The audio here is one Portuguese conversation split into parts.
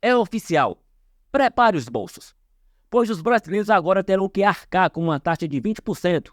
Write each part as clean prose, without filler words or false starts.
É oficial. Prepare os bolsos, pois os brasileiros agora terão que arcar com uma taxa de 20%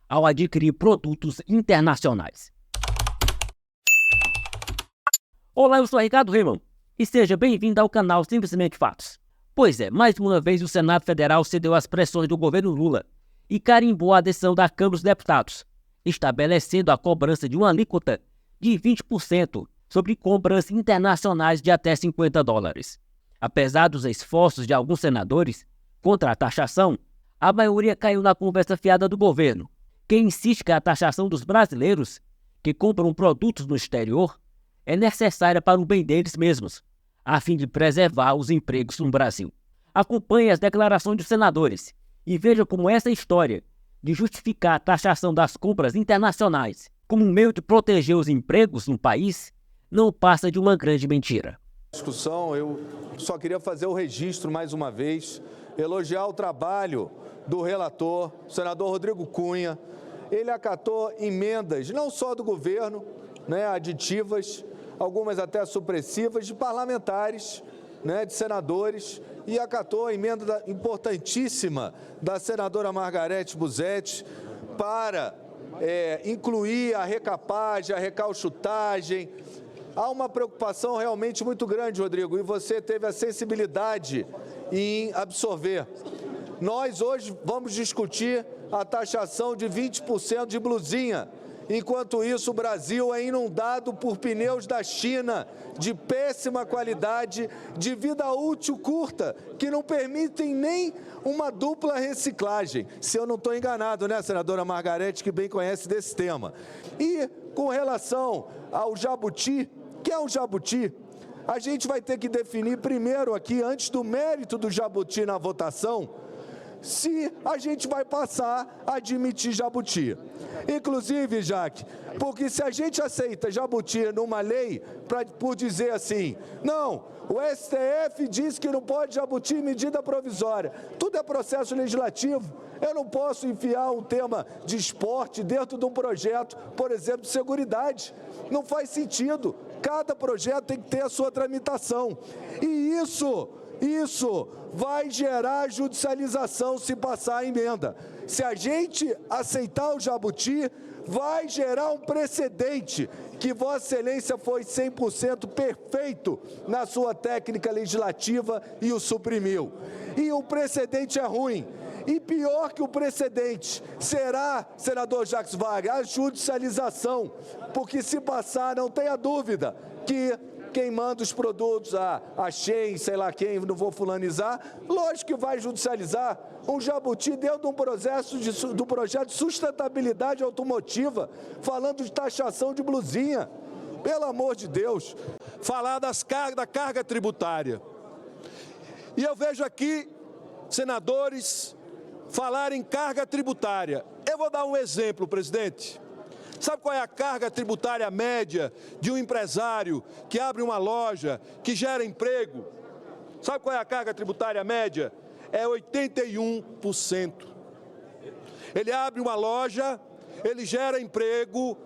ao adquirir produtos internacionais. Olá, eu sou Ricardo Riemann e seja bem-vindo ao canal Simplesmente Fatos. Pois é, mais uma vez o Senado Federal cedeu às pressões do governo Lula e carimbou a decisão da Câmara dos Deputados, estabelecendo a cobrança de uma alíquota de 20% sobre compras internacionais de até $50. Apesar dos esforços de alguns senadores contra a taxação, a maioria caiu na conversa fiada do governo, que insiste que a taxação dos brasileiros que compram produtos no exterior é necessária para o bem deles mesmos, a fim de preservar os empregos no Brasil. Acompanhe as declarações dos senadores e veja como essa história de justificar a taxação das compras internacionais como um meio de proteger os empregos no país não passa de uma grande mentira. Discussão, eu só queria fazer o registro mais uma vez, elogiar o trabalho do relator, o senador Rodrigo Cunha. Ele acatou emendas, não só do governo, aditivas, algumas até supressivas, de parlamentares, de senadores, e acatou a emenda importantíssima da senadora Margareth Busetti para incluir a recapagem, a recauchutagem. Há uma preocupação realmente muito grande, Rodrigo, e você teve a sensibilidade em absorver. Nós hoje vamos discutir a taxação de 20% de blusinha. Enquanto isso, o Brasil é inundado por pneus da China de péssima qualidade, de vida útil curta, que não permitem nem uma dupla reciclagem. Se eu não estou enganado, senadora Margareth, que bem conhece desse tema. E com relação ao jabuti, que é um jabuti, a gente vai ter que definir primeiro aqui, antes do mérito do jabuti na votação, se a gente vai passar a admitir jabuti. Inclusive, Jaque, porque se a gente aceita jabuti numa lei, por dizer assim, não, o STF diz que não pode jabuti em medida provisória, tudo é processo legislativo. Eu não posso enfiar um tema de esporte dentro de um projeto, por exemplo, de seguridade. Não faz sentido. Cada projeto tem que ter a sua tramitação. E isso vai gerar judicialização se passar a emenda. Se a gente aceitar o jabuti, vai gerar um precedente que Vossa Excelência foi 100% perfeito na sua técnica legislativa e o suprimiu. E o precedente é ruim. E pior que o precedente será, senador Jacques Wagner, a judicialização, porque se passar, não tenha dúvida que quem manda os produtos, a Shein, sei lá quem, não vou fulanizar, lógico que vai judicializar um jabuti dentro de um processo do projeto de sustentabilidade automotiva, falando de taxação de blusinha. Pelo amor de Deus. Falar da carga tributária. E eu vejo aqui senadores falarem em carga tributária. Eu vou dar um exemplo, presidente. Sabe qual é a carga tributária média de um empresário que abre uma loja, que gera emprego? Sabe qual é a carga tributária média? É 81%. Ele abre uma loja, ele gera emprego,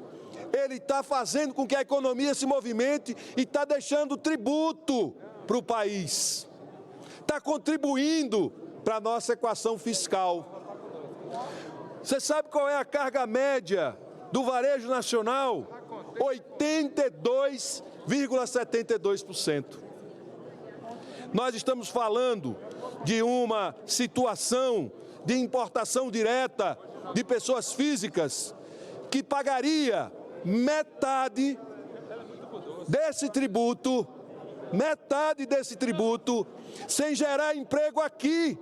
ele está fazendo com que a economia se movimente e está deixando tributo para o país. Está contribuindo para a nossa equação fiscal. Você sabe qual é a carga média do varejo nacional? 82,72%. Nós estamos falando de uma situação de importação direta de pessoas físicas que pagaria metade desse tributo, sem gerar emprego aqui,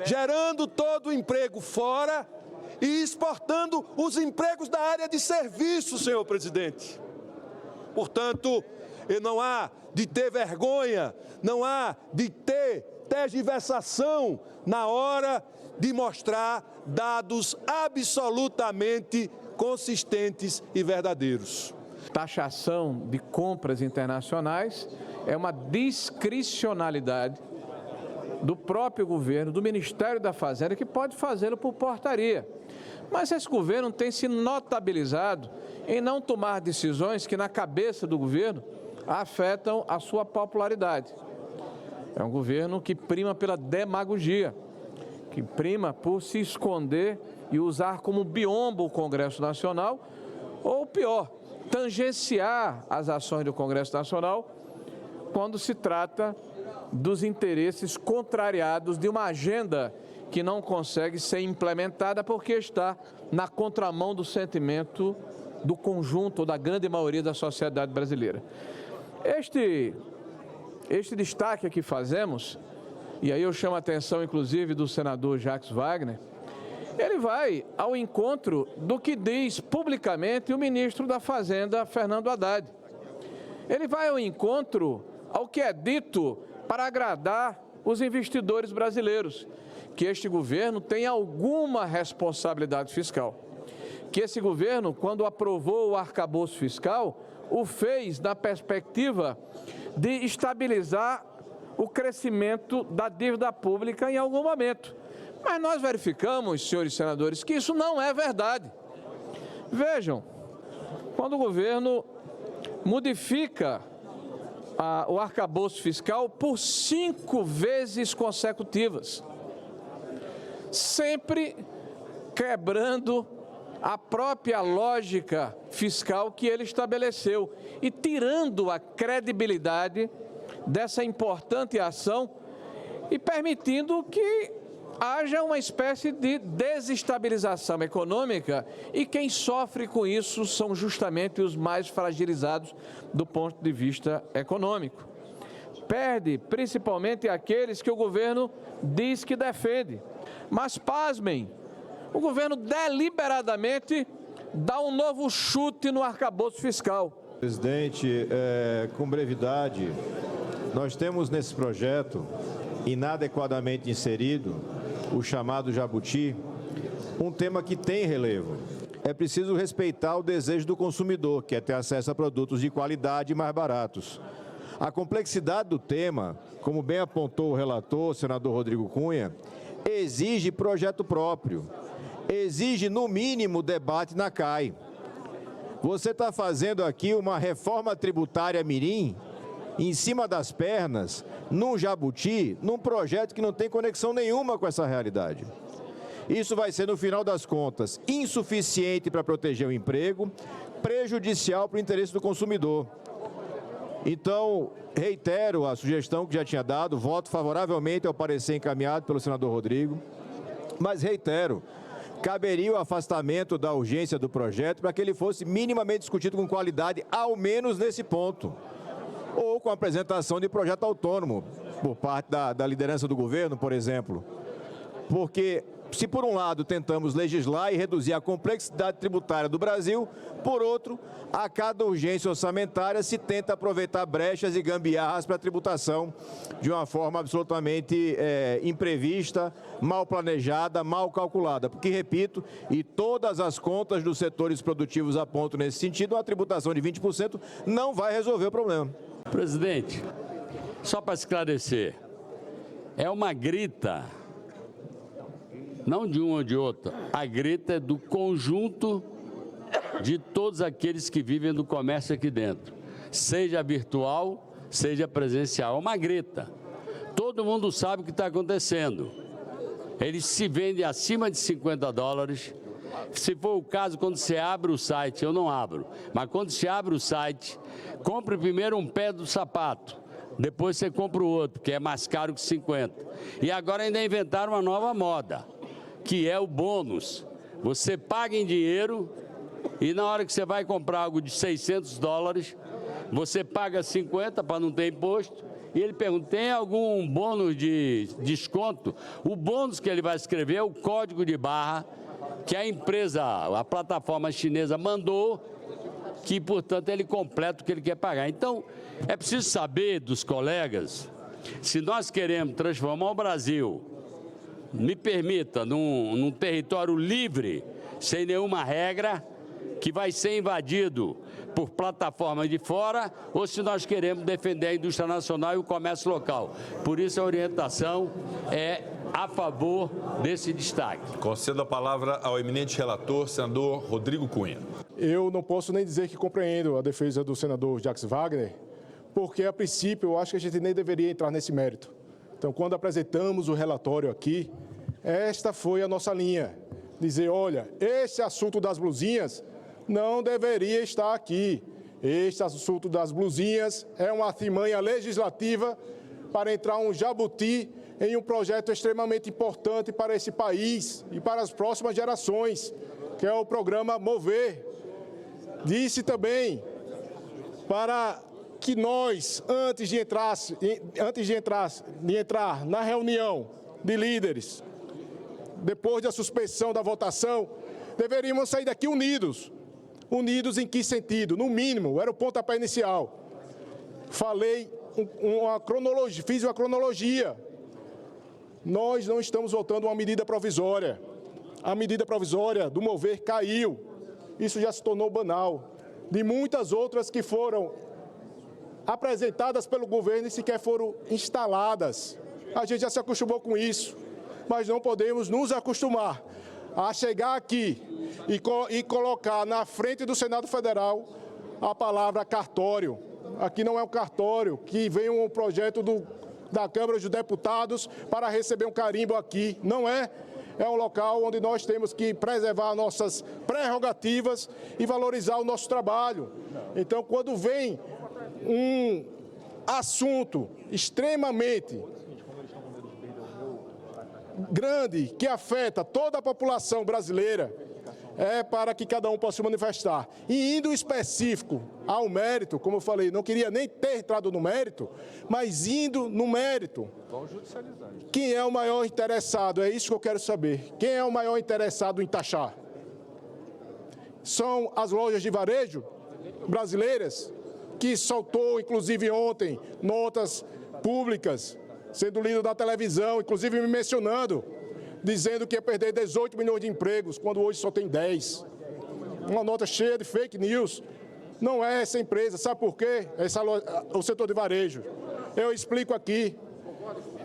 gerando todo o emprego fora e exportando os empregos da área de serviço, senhor presidente. Portanto, não há de ter vergonha, não há de ter tergiversação na hora de mostrar dados absolutamente consistentes e verdadeiros. Taxação de compras internacionais é uma discricionalidade do próprio governo, do Ministério da Fazenda, que pode fazê-lo por portaria. Mas esse governo tem se notabilizado em não tomar decisões que, na cabeça do governo, afetam a sua popularidade. É um governo que prima pela demagogia, que prima por se esconder e usar como biombo o Congresso Nacional, ou pior, tangenciar as ações do Congresso Nacional quando se trata dos interesses contrariados de uma agenda que não consegue ser implementada porque está na contramão do sentimento do conjunto ou da grande maioria da sociedade brasileira. Este destaque que fazemos, e aí eu chamo a atenção inclusive do senador Jacques Wagner, ele vai ao encontro do que diz publicamente o ministro da Fazenda, Fernando Haddad. Ele vai ao encontro ao que é dito para agradar os investidores brasileiros, que este governo tem alguma responsabilidade fiscal. Que esse governo, quando aprovou o arcabouço fiscal, o fez na perspectiva de estabilizar o crescimento da dívida pública em algum momento. Mas nós verificamos, senhores senadores, que isso não é verdade. Vejam, quando o governo modifica o arcabouço fiscal por 5 vezes consecutivas, sempre quebrando a própria lógica fiscal que ele estabeleceu e tirando a credibilidade dessa importante ação e permitindo que haja uma espécie de desestabilização econômica, e quem sofre com isso são justamente os mais fragilizados do ponto de vista econômico. Perde principalmente aqueles que o governo diz que defende. Mas, pasmem, o governo deliberadamente dá um novo chute no arcabouço fiscal. Presidente, com brevidade, nós temos nesse projeto, inadequadamente inserido, o chamado jabuti, um tema que tem relevo. É preciso respeitar o desejo do consumidor, que é ter acesso a produtos de qualidade e mais baratos. A complexidade do tema, como bem apontou o relator, o senador Rodrigo Cunha, exige projeto próprio, exige, no mínimo, debate na CAI. Você está fazendo aqui uma reforma tributária mirim, em cima das pernas, num jabuti, num projeto que não tem conexão nenhuma com essa realidade. Isso vai ser, no final das contas, insuficiente para proteger o emprego, prejudicial para o interesse do consumidor. Então, reitero a sugestão que já tinha dado, voto favoravelmente ao parecer encaminhado pelo senador Rodrigo, mas reitero, caberia o afastamento da urgência do projeto para que ele fosse minimamente discutido com qualidade, ao menos nesse ponto, ou com a apresentação de projeto autônomo por parte da liderança do governo, por exemplo. Porque, se por um lado tentamos legislar e reduzir a complexidade tributária do Brasil, por outro, a cada urgência orçamentária se tenta aproveitar brechas e gambiarras para a tributação de uma forma absolutamente imprevista, mal planejada, mal calculada. Porque, repito, e todas as contas dos setores produtivos apontam nesse sentido, uma tributação de 20% não vai resolver o problema. Presidente, só para esclarecer, é uma grita, não de um ou de outro, a grita é do conjunto de todos aqueles que vivem do comércio aqui dentro, seja virtual, seja presencial, é uma grita. Todo mundo sabe o que está acontecendo. Eles se vendem acima de $50. Se for o caso, quando você abre o site, eu não abro, mas quando você abre o site, compre primeiro um pé do sapato, depois você compra o outro, que é mais caro que 50. E agora ainda inventaram uma nova moda, que é o bônus. Você paga em dinheiro e na hora que você vai comprar algo de $600, você paga 50 para não ter imposto. E ele pergunta, tem algum bônus de desconto? O bônus que ele vai escrever é o código de barra que a empresa, a plataforma chinesa mandou, que, portanto, ele completa o que ele quer pagar. Então, é preciso saber dos colegas, se nós queremos transformar o Brasil, me permita, num território livre, sem nenhuma regra, que vai ser invadido por plataformas de fora, ou se nós queremos defender a indústria nacional e o comércio local. Por isso, a orientação é a favor desse destaque. Concedo a palavra ao eminente relator, senador Rodrigo Cunha. Eu não posso nem dizer que compreendo a defesa do senador Jacques Wagner, porque, a princípio, eu acho que a gente nem deveria entrar nesse mérito. Então, quando apresentamos o relatório aqui, esta foi a nossa linha. Dizer, olha, esse assunto das blusinhas não deveria estar aqui. Este assunto das blusinhas é uma artimanha legislativa para entrar um jabuti em um projeto extremamente importante para esse país e para as próximas gerações, que é o programa Mover. Disse também para que nós, antes de entrar na reunião de líderes, depois da suspensão da votação, deveríamos sair daqui unidos. Unidos em que sentido? No mínimo, era o pontapé inicial. Falei fiz uma cronologia. Nós não estamos votando uma medida provisória. A medida provisória do Mover caiu. Isso já se tornou banal. De muitas outras que foram apresentadas pelo governo e sequer foram instaladas. A gente já se acostumou com isso, mas não podemos nos acostumar a chegar aqui e colocar na frente do Senado Federal a palavra cartório. Aqui não é um cartório, que vem um projeto da Câmara dos Deputados para receber um carimbo aqui. Não é. É um local onde nós temos que preservar nossas prerrogativas e valorizar o nosso trabalho. Então, quando vem um assunto extremamente grande, que afeta toda a população brasileira, é para que cada um possa se manifestar. E indo específico ao mérito, como eu falei, não queria nem ter entrado no mérito, mas indo no mérito. Quem é o maior interessado? É isso que eu quero saber. Quem é o maior interessado em taxar? São as lojas de varejo brasileiras, que soltou, inclusive ontem, notas públicas, sendo lido na televisão, inclusive me mencionando, dizendo que ia perder 18 milhões de empregos, quando hoje só tem 10. Uma nota cheia de fake news. Não é essa empresa, sabe por quê? O setor de varejo. Eu explico aqui.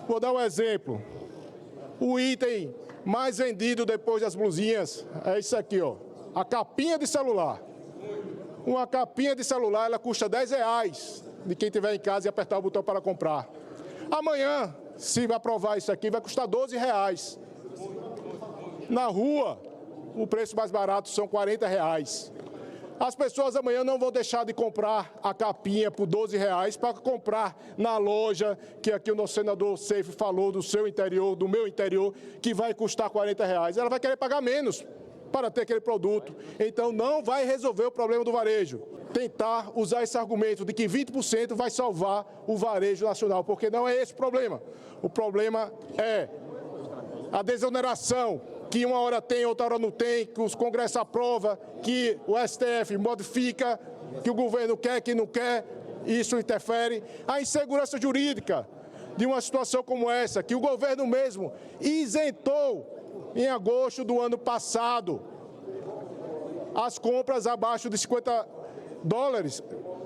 Vou dar um exemplo. O item mais vendido depois das blusinhas é isso aqui, ó. A capinha de celular. Uma capinha de celular, ela custa R$10 de quem tiver em casa e apertar o botão para comprar. Amanhã, se aprovar isso aqui, vai custar R$12. Na rua, o preço mais barato são R$40. As pessoas amanhã não vão deixar de comprar a capinha por R$12 para comprar na loja, que aqui o nosso senador Seif falou, do seu interior, do meu interior, que vai custar R$40. Ela vai querer pagar menos para ter aquele produto. Então, não vai resolver o problema do varejo. Tentar usar esse argumento de que 20% vai salvar o varejo nacional, porque não é esse o problema. O problema é a desoneração, que uma hora tem, outra hora não tem, que os congressos aprovam, que o STF modifica, que o governo quer, que não quer, isso interfere. A insegurança jurídica de uma situação como essa, que o governo mesmo isentou em agosto do ano passado as compras abaixo de $50,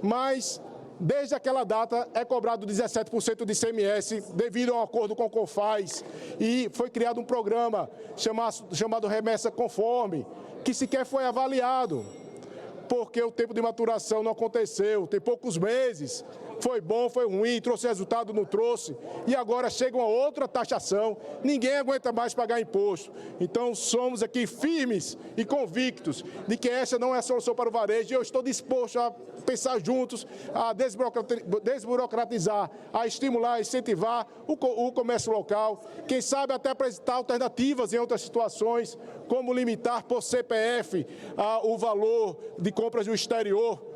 mas desde aquela data é cobrado 17% de ICMS devido a um acordo com o CONFAZ, e foi criado um programa chamado Remessa Conforme, que sequer foi avaliado, porque o tempo de maturação não aconteceu, tem poucos meses. Foi bom, foi ruim, trouxe resultado, não trouxe. E agora chega uma outra taxação, ninguém aguenta mais pagar imposto. Então, somos aqui firmes e convictos de que essa não é a solução para o varejo. E eu estou disposto a pensar juntos, a desburocratizar, a estimular, a incentivar o comércio local. Quem sabe até apresentar alternativas em outras situações, como limitar por CPF o valor de compras do exterior.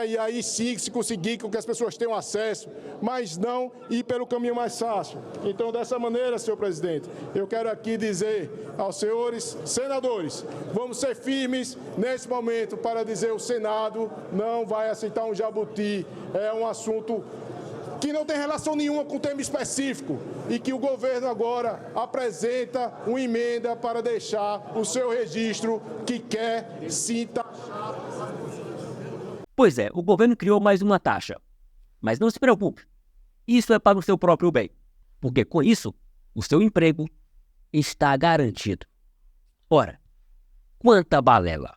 E aí sim, se conseguir que as pessoas tenham acesso, mas não ir pelo caminho mais fácil. Então, dessa maneira, senhor presidente, eu quero aqui dizer aos senhores senadores, vamos ser firmes nesse momento para dizer o Senado não vai aceitar um jabuti, é um assunto que não tem relação nenhuma com o tema específico e que o governo agora apresenta uma emenda para deixar o seu registro que quer sim taxar. Pois é, o governo criou mais uma taxa. Mas não se preocupe, isso é para o seu próprio bem, porque com isso, o seu emprego está garantido. Ora, quanta balela!